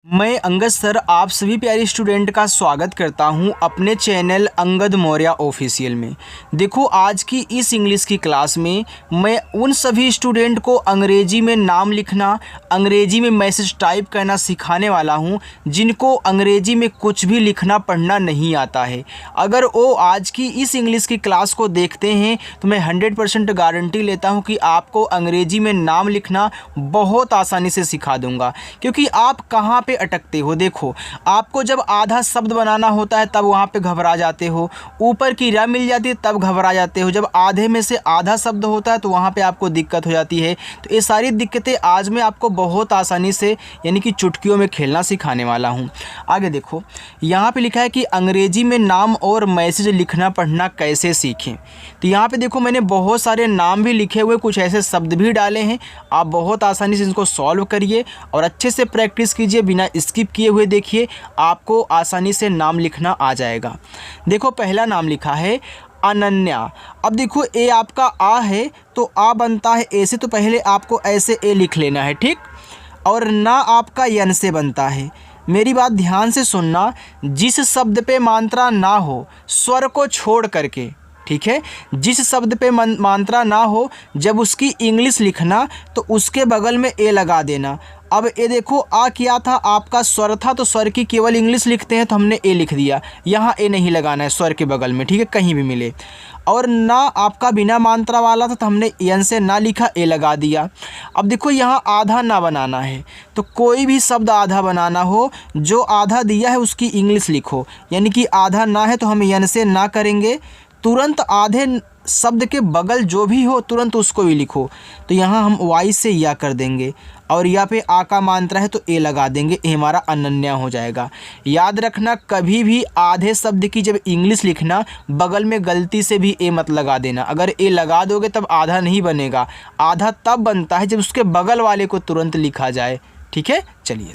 मैं अंगद सर आप सभी प्यारे स्टूडेंट का स्वागत करता हूं अपने चैनल अंगद मौर्य ऑफिशियल में। देखो आज की इस इंग्लिश की क्लास में मैं उन सभी स्टूडेंट को अंग्रेजी में नाम लिखना, अंग्रेजी में मैसेज टाइप करना सिखाने वाला हूं जिनको अंग्रेजी में कुछ भी लिखना पढ़ना नहीं आता है। अगर वो आज की इस इंग्लिश की क्लास को देखते हैं तो मैं 100% गारंटी लेता हूँ कि आपको अंग्रेजी में नाम लिखना बहुत आसानी से सिखा दूँगा। क्योंकि आप कहाँ पे अटकते हो, देखो आपको जब आधा शब्द बनाना होता है तब वहाँ पे घबरा जाते हो, ऊपर की रा मिल जाती है तब घबरा जाते हो, जब आधे में से आधा शब्द होता है तो वहाँ पे आपको दिक्कत हो जाती है। तो ये सारी दिक्कतें आज मैं आपको बहुत आसानी से यानी कि चुटकियों में खेलना सिखाने वाला हूँ। आगे देखो यहाँ पे लिखा है कि अंग्रेजी में नाम और मैसेज लिखना पढ़ना कैसे सीखें। तो यहाँ पे देखो मैंने बहुत सारे नाम भी लिखे हुए, कुछ ऐसे शब्द भी डाले हैं। आप बहुत आसानी से इनको सॉल्व करिए और अच्छे से प्रैक्टिस कीजिए, बिना स्किप किए हुए देखिए, आपको आसानी से नाम लिखना आ जाएगा। देखो पहला नाम लिखा है अनन्या। अब देखो ए आपका आ है तो आ बनता है ए से, तो पहले आपको ऐसे ए लिख लेना है, ठीक। और ना आपका यन से बनता है। मेरी बात ध्यान से सुनना, जिस शब्द पे मात्रा ना हो स्वर को छोड़ करके, ठीक है, जिस शब्द पे मात्रा ना हो जब उसकी इंग्लिश लिखना तो उसके बगल में ए लगा देना। अब ये देखो आ क्या था, आपका स्वर था तो स्वर की केवल इंग्लिश लिखते हैं तो हमने ए लिख दिया, यहाँ ए नहीं लगाना है स्वर के बगल में, ठीक है, कहीं भी मिले। और ना आपका बिना मात्रा वाला था तो हमने एन से ना लिखा, ए लगा दिया। अब देखो यहाँ आधा ना बनाना है, तो कोई भी शब्द आधा बनाना हो जो आधा दिया है उसकी इंग्लिश लिखो, यानी कि आधा ना है तो हम एन से ना करेंगे, तुरंत आधे शब्द के बगल जो भी हो तुरंत उसको भी लिखो। तो यहाँ हम वाई से या कर देंगे और यहाँ पे आ का मात्रा है तो ए लगा देंगे, ए हमारा अनन्या हो जाएगा। याद रखना कभी भी आधे शब्द की जब इंग्लिश लिखना बगल में गलती से भी ए मत लगा देना। अगर ए लगा दोगे तब आधा नहीं बनेगा, आधा तब बनता है जब उसके बगल वाले को तुरंत लिखा जाए, ठीक है। चलिए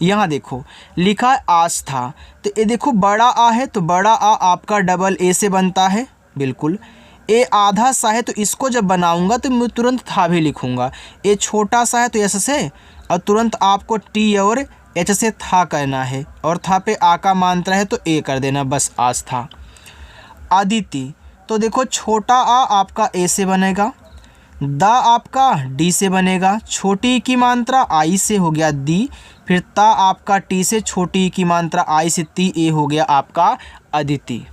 यहाँ देखो लिखा है आस्था, तो ये देखो बड़ा आ है तो बड़ा आ आपका डबल ए से बनता है, बिल्कुल। ए आधा सा है तो इसको जब बनाऊंगा तो मैं तुरंत था भी लिखूंगा। ए छोटा सा है तो एस से, और तुरंत आपको टी और एच से था करना है, और था पे आ का मात्रा है तो ए कर देना, बस आस्था। अदिति, तो देखो छोटा आ आपका ए से बनेगा, दा आपका डी से बनेगा, छोटी की मात्रा आई से हो गया दी, फिर ता आपका टी से, छोटी की मात्रा आई से ती, ए हो गया आपका अदिति।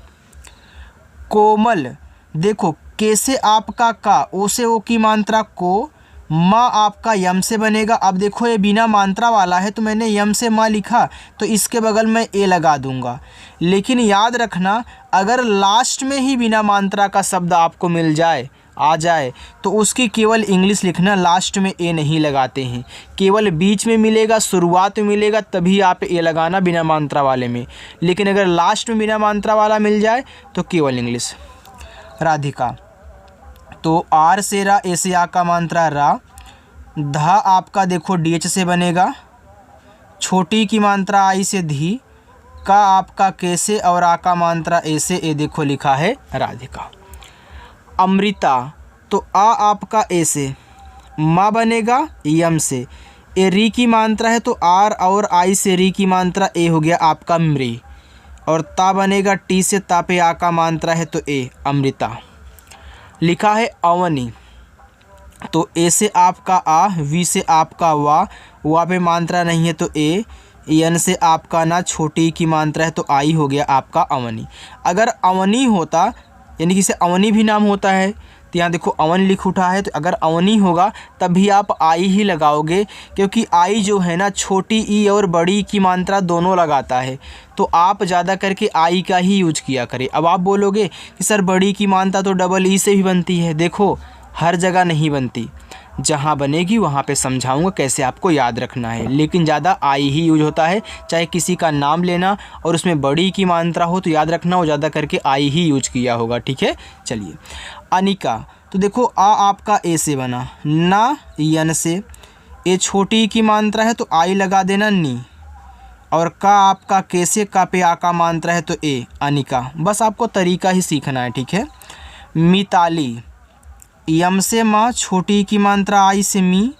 कोमल, देखो कैसे आपका का ओ से ओ की मात्रा को, माँ आपका यम से बनेगा। अब देखो ये बिना मात्रा वाला है तो मैंने यम से माँ लिखा तो इसके बगल में ए लगा दूंगा। लेकिन याद रखना अगर लास्ट में ही बिना मात्रा का शब्द आपको मिल जाए, आ जाए, तो उसकी केवल इंग्लिश लिखना, लास्ट में ए नहीं लगाते हैं, केवल बीच में मिलेगा, शुरुआत में मिलेगा तभी आप ए लगाना बिना मात्रा वाले में। लेकिन अगर लास्ट में बिना मात्रा वाला मिल जाए तो केवल इंग्लिश। राधिका, तो आर से रा, ए से आ का मात्रा रा, धा आपका देखो डी एच से बनेगा, छोटी की मात्रा आई से धी, का आपका के से और आ का मात्रा ए से, ए देखो लिखा है राधिका। अमृता, तो आ आपका ए से, माँ बनेगा यम से, ए री की मात्रा है तो आर और आई से री की मात्रा ए हो गया आपका मृ, और ता बनेगा टी से, ता पे आ का मात्रा है तो ए, अमृता। लिखा है अवनी, तो ए से आपका आ, वी से आपका वा पे मात्रा नहीं है तो ए, एन से आपका ना, छोटी की मात्रा है तो आई हो गया आपका अवनी। अगर अवनी होता यानी कि इसे अवनी भी नाम होता है तो यहाँ देखो अवन लिख उठा है, तो अगर अवनी होगा तब भी आप आई ही लगाओगे, क्योंकि आई जो है ना छोटी ई और बड़ी की मात्रा दोनों लगाता है, तो आप ज़्यादा करके आई का ही यूज किया करें। अब आप बोलोगे कि सर बड़ी की मात्रा तो डबल ई से भी बनती है, देखो हर जगह नहीं बनती, जहाँ बनेगी वहाँ पे समझाऊंगा कैसे आपको याद रखना है, लेकिन ज़्यादा आई ही यूज होता है। चाहे किसी का नाम लेना और उसमें बड़ी की मात्रा हो तो याद रखना वो ज़्यादा करके आई ही यूज किया होगा, ठीक है। चलिए अनिका, तो देखो आ आपका ए से बना, ना यन से, ए छोटी की मात्रा है तो आई लगा देना नी, और का आपका कैसे, का पे आ का मात्रा है तो ए, अनिका। बस आपको तरीका ही सीखना है, ठीक है। मिताली, यम से माँ, छोटी की मात्रा आई से मी,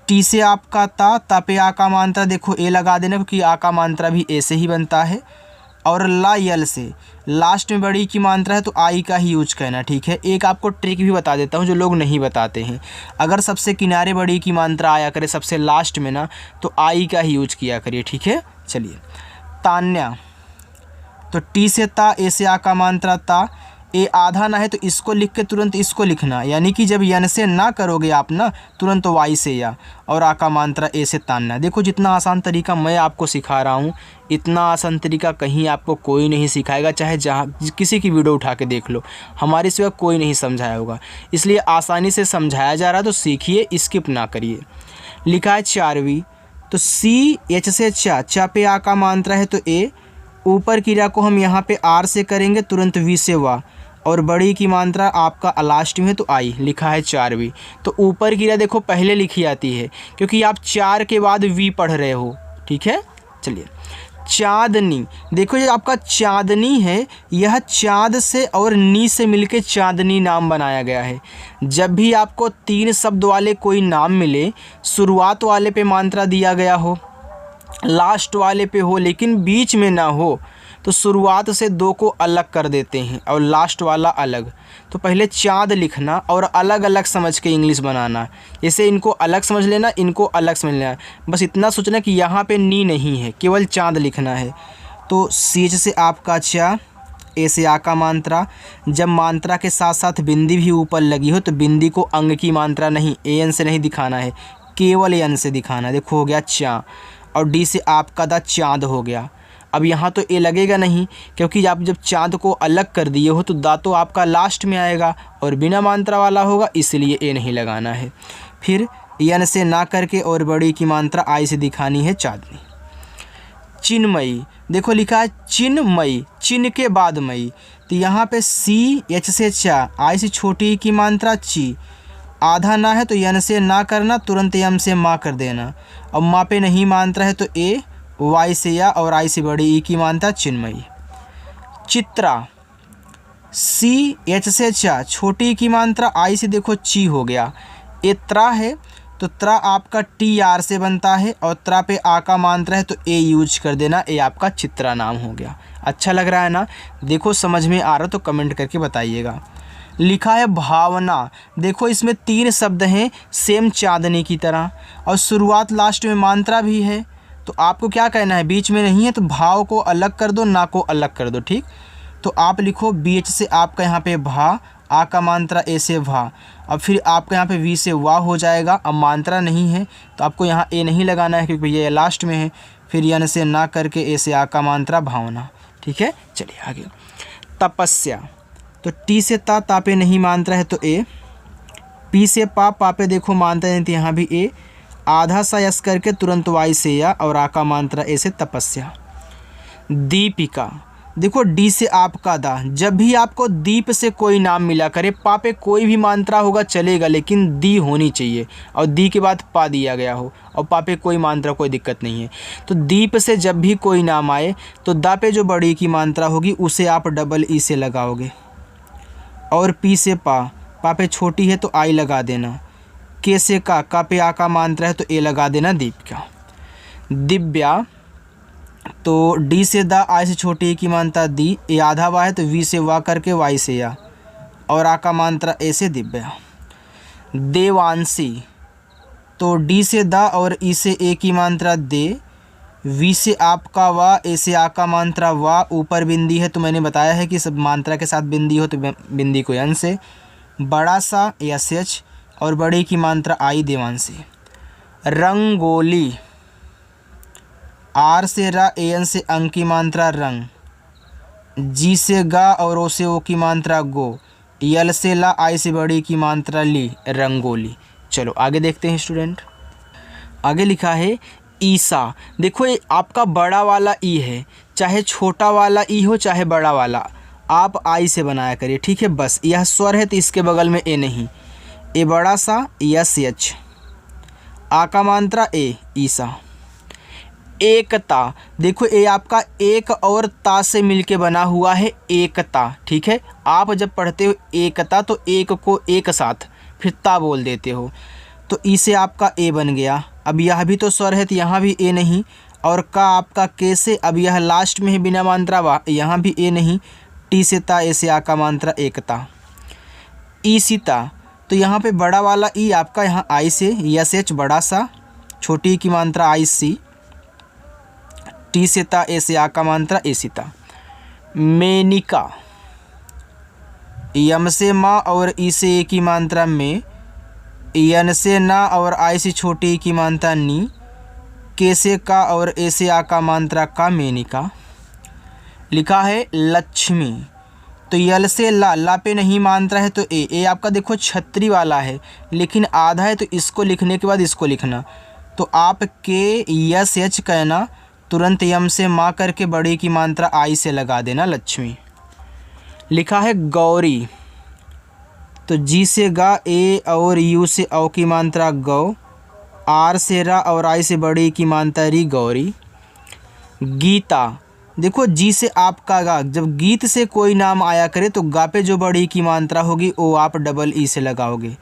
टी से आपका ता पे आ का मात्रा देखो ए लगा देना, क्योंकि आ का मात्रा भी ए से ही बनता है। और ला यल से लास्ट में बड़ी की मात्रा है तो आई का ही यूज करना, ठीक है। एक आपको ट्रिक भी बता देता हूँ जो लोग नहीं बताते हैं। अगर सबसे किनारे बड़ी की मात्रा आया करे सबसे लास्ट में ना, तो आई का ही यूज किया करिए, ठीक है। चलिए, तान्या, तो टी से ता, ए से आ का मात्रा ता, ए आधा ना है तो इसको लिख के तुरंत इसको लिखना, यानी कि जब यन से ना करोगे आप ना, तुरंत वाई से या, और आ का मात्रा ए से तानना। देखो जितना आसान तरीका मैं आपको सिखा रहा हूँ, इतना आसान तरीका कहीं आपको कोई नहीं सिखाएगा, चाहे जहाँ किसी की वीडियो उठा के देख लो, हमारे सिवा कोई नहीं समझाया होगा। इसलिए आसानी से समझाया जा रहा है तो सीखिए, स्किप ना करिए। लिखा है चारवीं, तो सी एच से चा पे आ का मात्रा है तो ए, ऊपर क्रिया को हम यहाँ पे आर से करेंगे, तुरंत वी से वा, और बड़ी की मात्रा आपका लास्ट में है तो आई। लिखा है चारवीं, तो ऊपर क्रिया देखो पहले लिखी आती है क्योंकि आप चार के बाद वी पढ़ रहे हो, ठीक है। चलिए, चांदनी, देखो ये आपका चांदनी है, यह चाँद से और नी से मिलके चांदनी नाम बनाया गया है। जब भी आपको 3 शब्द वाले कोई नाम मिले, शुरुआत वाले पे मात्रा दिया गया हो, लास्ट वाले पे हो लेकिन बीच में ना हो, तो शुरुआत से 2 को अलग कर देते हैं और लास्ट वाला अलग। तो पहले चाँद लिखना और अलग अलग समझ के इंग्लिश बनाना। जैसे इनको अलग समझ लेना, इनको अलग समझ लेना, बस इतना सोचना कि यहाँ पे नी नहीं है, केवल चाँद लिखना है। तो सीच से आपका चा, ए से आ का मात्रा, जब मात्रा के साथ साथ बिंदी भी ऊपर लगी हो तो बिंदी को अंग की मात्रा नहीं, ए एन से नहीं दिखाना है, केवल एन से दिखाना। देखो हो गया चा, और डी से आपका दा चाँद हो गया। अब यहाँ तो ए लगेगा नहीं, क्योंकि आप जब चाँद को अलग कर दिए हो तो दा तो आपका लास्ट में आएगा और बिना मात्रा वाला होगा, इसलिए ए नहीं लगाना है। फिर यन से ना करके और बड़ी की मात्रा आई से दिखानी है, चाँदनी। चिन्मयी, देखो लिखा है चिन्मयी, चिन्ह के बाद मई, तो यहाँ पे सी एच से चा, आई से छोटी की मात्रा ची, आधा ना है तो यन से ना करना, तुरंत यम से माँ कर देना, और माँ पे नहीं मात्रा है तो ए, वाई से या, और आई से बड़ी ई की मात्रा चिन्मयी। चित्रा, सी एच से चा, छोटी की मात्रा आई से देखो ची हो गया। ए त्रा है तो त्रा आपका टी आर से बनता है, और त्रा पे आ का मात्रा है तो ए यूज कर देना, ए आपका चित्रा नाम हो गया। अच्छा लग रहा है ना? देखो समझ में आ रहा तो कमेंट करके बताइएगा। लिखा है भावना, देखो इसमें 3 शब्द हैं सेम चाँदनी की तरह, और शुरुआत लास्ट में मात्रा भी है, तो आपको क्या कहना है, बीच में नहीं है तो भाव को अलग कर दो, ना को अलग कर दो, ठीक। तो आप लिखो बीच से आपका यहाँ पे भा, आ का मात्रा ए से भा, अब फिर आपका यहाँ पे वी से वाह हो जाएगा। अब मात्रा नहीं है तो आपको यहाँ ए नहीं लगाना है क्योंकि ये लास्ट में है। फिर यन से ना करके ए से आ का मात्रा भावना, ठीक है। चलिए आगे, तपस्या, तो टी से ता पे नहीं मात्रा है तो ए, पी से पा पे देखो मात्रा नहीं तो यहाँ भी ए, आधा सा यस करके तुरंत वाई से या, और आ का मात्रा ए से तपस्या। दीपिका, देखो डी से आपका दा, जब भी आपको दीप से कोई नाम मिला करे, पा पे कोई भी मात्रा होगा चलेगा लेकिन दी होनी चाहिए, और दी के बाद पा दिया गया हो, और पा पे कोई मात्रा कोई दिक्कत नहीं है। तो दीप से जब भी कोई नाम आए तो दा पे जो बड़ी की मात्रा होगी उसे आप डबल ई से लगाओगे, और पी से पा पे छोटी है तो आई लगा देना, के से का पे आ का मात्रा है तो ए लगा देना, दीपिका। दिव्या, तो डी से दा, आई से छोटी ए की मात्रा दी, ए आधा वा है तो वी से वा करके वाई से या, और आ का मात्रा ए से दिव्या। देवांशी, तो डी से दा और ई से ए की मात्रा दे, वी से आपका वा, ए से आ का मात्रा वा, ऊपर बिंदी है तो मैंने बताया है कि सब मात्रा के साथ बिंदी हो तो बिंदी को यन से, बड़ा सा या एच, और बड़ी की मात्रा आई, देवांशी। रंगोली, आर से रा, ए एन से अंग की मात्रा रंग, जी से गा और ओ से ओ की मात्रा गो, यल से ला, आई से बड़ी की मात्रा ली, रंगोली। चलो आगे देखते हैं स्टूडेंट। आगे लिखा है ईसा, देखो ये आपका बड़ा वाला ई है, चाहे छोटा वाला ई हो चाहे बड़ा वाला, आप आई से बनाया करिए, ठीक है। बस यह स्वर है तो इसके बगल में ए नहीं, ए बड़ा सा, यस एच, आ का मात्रा ए, ईसा। एकता, देखो ये आपका एक और ता से मिलके बना हुआ है, एकता, ठीक है। आप जब पढ़ते हो एकता तो एक को एक साथ फिर ता बोल देते हो, तो ई से आपका ए बन गया। अब यह भी तो स्वर है तो यहाँ भी ए नहीं, और का आपका के से, अब यह लास्ट में है बिना मात्रा, यहाँ भी ए नहीं। टी से ता, ए से आ का मात्रा एकता। ई सीता, तो यहाँ पे बड़ा वाला ई आपका यहाँ आई से, यस एच बड़ा सा, छोटी की मात्रा आई सी। टी से ता, ए से आ का मात्रा ए सीता। मेनिका, यम से माँ और ई से ए की मात्रा में, यन से ना और आई से छोटी की मात्रा नी, के से का और ए से आ का मात्रा का, मेनिका। लिखा है लक्ष्मी, तो यल से ला पे नहीं मात्रा है तो ए आपका देखो छतरी वाला है लेकिन आधा है, तो इसको लिखने के बाद इसको लिखना। तो आप के यस एच कहना, तुरंत यम से माँ करके बड़ी की मात्रा आई से लगा देना, लक्ष्मी। लिखा है गौरी, तो जी से गा, ए और यू से औ की मात्रा गौ, आर से रा और आई से बड़ी की मात्रा री, गौरी। गीता, देखो जी से आपका गा, जब गीत से कोई नाम आया करे तो गा पे जो बड़ी की मात्रा होगी वो आप डबल ई से लगाओगे,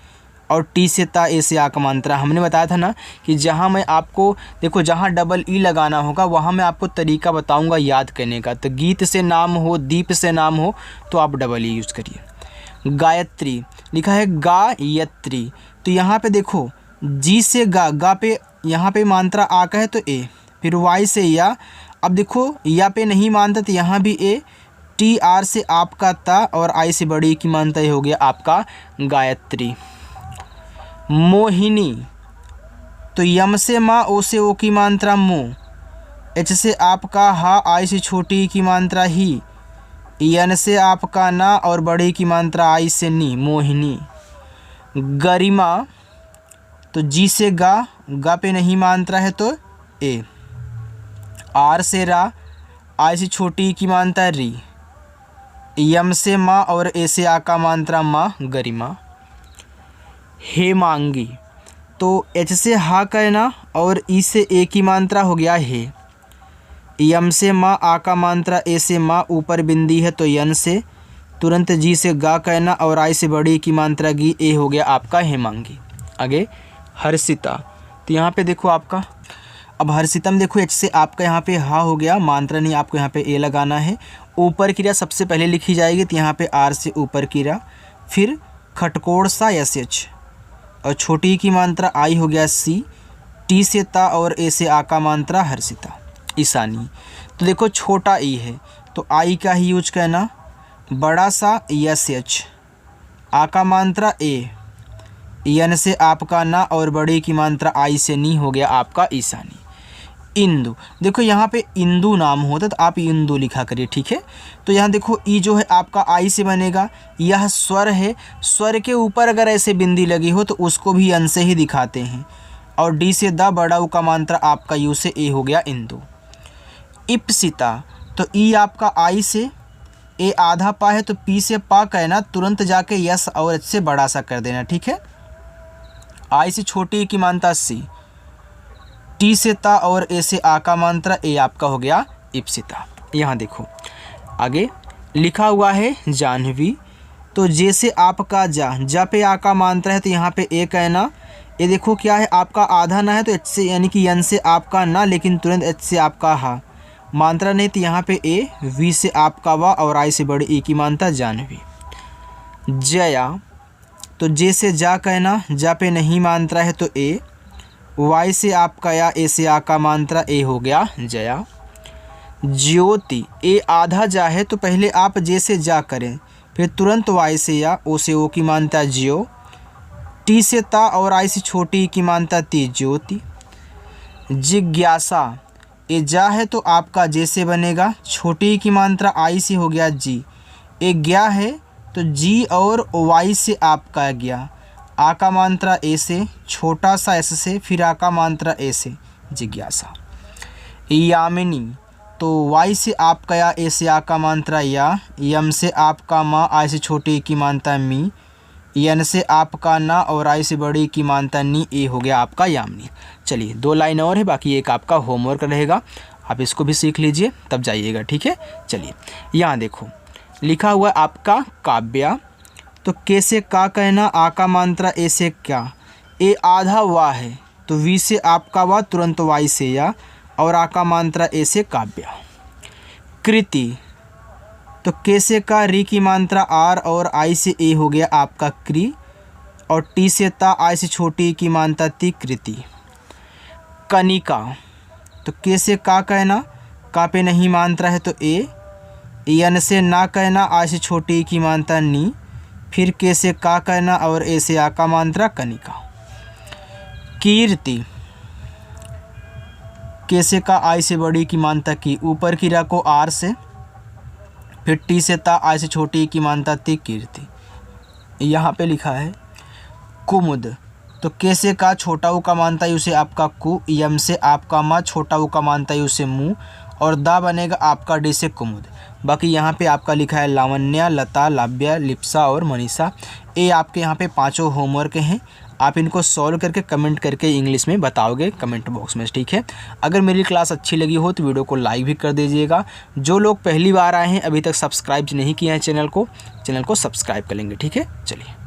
और टी से ता, ए से आ का मात्रा। हमने बताया था ना कि जहाँ मैं आपको देखो जहाँ डबल ई लगाना होगा वहाँ मैं आपको तरीका बताऊँगा याद करने का। तो गीत से नाम हो, दीप से नाम हो तो आप डबल ई यूज़ करिए। गायत्री, लिखा है गायत्री, तो यहाँ पे देखो जी से गा पे यहाँ पे मात्रा आ का है तो ए, फिर वाई से या, अब देखो या पे नहीं मानता तो यहाँ भी ए, टी आर से आपका ता और आई से बड़ी की मात्रा हो गया आपका गायत्री। मोहिनी, तो यम से माँ, ओ से ओ की मात्रा मो, एच से आपका हा, आई से छोटी की मात्रा ही, यन से आपका ना और बड़ी की मात्रा आई से नी, मोहिनी। गरिमा, तो जी से गा पे नहीं मात्रा है तो ए, आर से रा, आई से छोटी की मात्रा री, यम से माँ और ए से आ का मात्रा माँ, गरिमा। हेमांगी, तो एच से हा कहना और ई से ए की मात्रा हो गया हे, यम से माँ, आ का मात्रा ए से माँ, ऊपर बिंदी है तो यन से, तुरंत जी से गा कहना और आई से बड़ी की मात्रा गी, ए हो गया आपका हेमांगी। आगे हर्षिता, तो यहाँ पे देखो आपका, अब हर्षितम देखो एच से आपका यहाँ पे हा हो गया, मात्रा नहीं, आपको यहाँ पे ए लगाना है। ऊपर क्रिया सबसे पहले लिखी जाएगी तो यहाँ पे आर से ऊपर क्रिया, फिर खटकोड़ सा एस एच, और छोटी की मात्रा आई हो गया सी, टी से ता और ए से आ का मात्रा हर्षिता। ईशानी, तो देखो छोटा ई है तो आई का ही यूज करना, बड़ा सा एस एच, आ का मात्रा ए, यन से आपका ना और बड़ी की मात्रा आई से नी, हो गया आपका ईशानी। इंदु, देखो यहाँ पे इंदु नाम होता तो आप इंदु लिखा करिए, ठीक है। तो यहाँ देखो ई जो है आपका आई से बनेगा, यह स्वर है, स्वर के ऊपर अगर ऐसे बिंदी लगी हो तो उसको भी अन से ही दिखाते हैं, और डी से द बड़ा उ का मात्रा आपका यू से ए हो गया इंदु। इप्सिता, तो ई आपका आई से, ए आधा पा है तो पी से पा कहना, तुरंत जाके यस और एच से बड़ा सा कर देना, ठीक है। आई से छोटी की मात्रा सी, टी से ता और ए से आ का मात्रा ए, आपका हो गया इप्सिता। यहाँ देखो आगे लिखा हुआ है जाह्नवी, तो जैसे आपका जा पे आ का मात्रा है तो यहाँ पे ए कहना, ये देखो क्या है आपका आधा ना है तो एच से यानी कि यन से आपका ना, लेकिन तुरंत एच से आपका हा, मात्रा नहीं तो यहाँ पे ए, वी से आपका वा और आई से बड़ी ए की मात्रा जाह्नवी। जया, तो जे से जा कहना, जा पे नहीं मात्रा है तो ए, वाई से आपका या, ए से आ का मात्रा ए, हो गया जया। ज्योति, ए आधा जा है तो पहले आप जे से जा करें, फिर तुरंत वाई से या, ओ से ओ की मात्रा ज्यो, टी से ता और आई से छोटी की मात्रा ती, ज्योति। जिज्ञासा, ए जा है तो आपका जे से बनेगा, छोटी की मात्रा आई से हो गया जी, ए गया है तो जी और वाई से आपका गया, आ का मात्रा ए से, छोटा सा एस से, फिर आ का मात्रा ए से, जिज्ञासा। यामिनी, तो वाई से आपका या, ए से आ का मात्रा या, यम से आपका माँ, आई से छोटी की मात्रा मी, यन से आपका ना और आई से बड़ी की मात्रा नी, ए हो गया आपका यामिनी। चलिए 2 लाइन और है, बाकी एक आपका होमवर्क रहेगा, आप इसको भी सीख लीजिए तब जाइएगा, ठीक है। चलिए यहाँ देखो लिखा हुआ आपका काव्या, तो के से का कहना, आ का मात्रा ए से क्या, ए आधा वाह है तो वी से आपका वाह तुरंत वाई से या, और आ का मात्रा ए से काव्या। कृति तो के से का री की मात्रा आर और आई से ए हो गया आपका क्री, और टी से ता आई से छोटी की मात्रा ती कृति। कनिका तो के से का कहना, का पे नहीं मात्रा है तो ए, यन से ना कहना आई से छोटी की मात्रा नी, फिर के से का कहना और ए से आ का मात्रा कनिका। कीर्ति के से का आई से बड़ी की मात्रा की, ऊपर की रा को आर से, फिर टी से ता आई से छोटी की मात्रा ती कीर्ति। यहाँ पे लिखा है कुमुद तो के से का छोटा ऊ का मानता यू से आपका कु, यम से आपका मा छोटा ऊ का मानता यू से मुँह, और दा बनेगा आपका डी से कुमुद। बाकी यहाँ पे आपका लिखा है लावण्या, लता, लाव्या, लिप्सा और मनीषा। ये आपके यहाँ पे पांचों होमवर्क हैं, आप इनको सॉल्व करके कमेंट करके इंग्लिश में बताओगे कमेंट बॉक्स में, ठीक है। अगर मेरी क्लास अच्छी लगी हो तो वीडियो को लाइक भी कर दीजिएगा। जो लोग पहली बार आए हैं अभी तक सब्सक्राइब नहीं किया है चैनल को सब्सक्राइब कर लेंगे, ठीक है। चलिए।